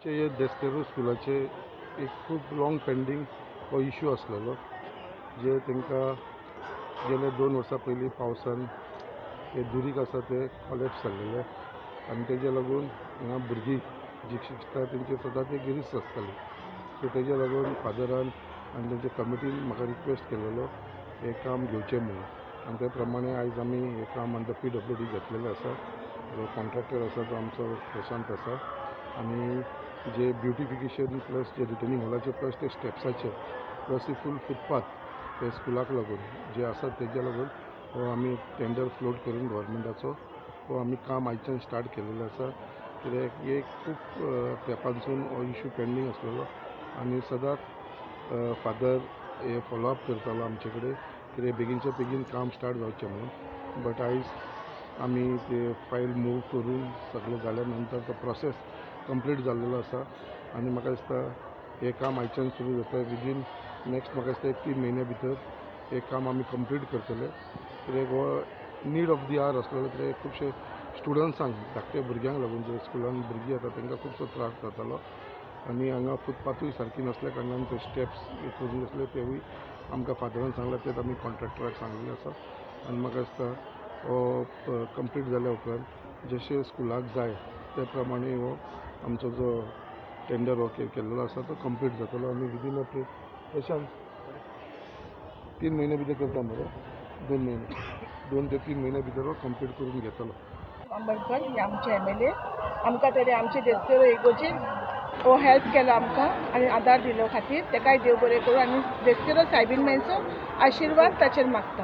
हे देस्तेरो स्कुलाचे एक खूब लॉंग पेंडींग हो इश्यू आसलेलो जे तांकां गेले 2 वर्सां पयलीं पावसान हे दुरीक आसा ते कॉलेप्स जाल्लेले आनी तेजे लागून हांगा भुरगीं जी शिकता तेंची सदांच एक रिस्क आसताली. सो तेजे लागून फादरान आनी तेंच्या कमिटीन म्हाका रिक्वेस्ट केलेलो हें काम घेवचें म्हणून आनी ते प्रमाणे आयज आमी हें काम अंडर PWD घेतलेलें आसा. जो कॉन्ट्रॅक्टर आसा तो आमचो प्रशांत आसा आनी जे ब्युटिफिकेशन प्लस जे रिटर्निंग हॉलाचे प्लस ते स्टेप्साचे प्लस ही फूल फुटपाथ ते स्कुलाक लागून जे आसा तेजे लागून हो आमी टेंडर फ्लोट करून गव्हर्मेंटाचो हो आमी काम आयच्यान स्टार्ट केलेलें आसा. कित्याक एक खूब तेंपानसून हो इश्यू पेंडींग आसलेलो आनी सदांच फादर हे फॉलोअप करतालो आमचे कडेन कित्याक बेगीनच्या बेगीन काम स्टार्ट जावचें म्हणून. बट आयज आमी ते फायल मूव करून सगळें जाल्या नंतर तो प्रोसेस कंप्लीट जाल्लेलो आसा आनी म्हाका दिसता हें काम आयच्यान सुरू जाता. विदीन नेक्स्ट म्हाका दिसता 1-3 म्हयन्या भितर हें काम आमी कंप्लीट करतले. कित्याक हो नीड ऑफ दी आवर आसलेलो कित्याक खुबशे स्टुडंट्सांक धाकटे भुरग्यांक लागून जे स्कुलान भुरगीं येता तांकां खुबसो त्रास जातालो आनी हांगा फुटपाथूय सारकी नासल्या कारणान ते स्टेप्स करून आसले तेवूय आमकां फादरान सांगला तेच आमी कॉन्ट्रॅक्टराक सांगलेलें आसा आनी म्हाका दिसता हो कंप्लीट जाल्या उपरांत जशे स्कुलाक जाय ते प्रमाणे हो आमचो जो टेंडर हो केल्लो आसा तो कंप्लीट जातलो आनी विदीन प्रशांत 3 म्हयने भितर करता मरे 2 म्हयने 2 ते 3 म्हयन्या भितर हो कंप्लीट करून घेतलो. आंबेडकर हे आमचे MLA आमकां तरी आमचे देस्तेरो इगोचेर हो हेल्प केलो आमकां आनी आदार दिलो खातीर ताकाय देव बरें करूं आनी देस्तेरो सायबीण मेळचो आशिर्वाद ताचेर मागता.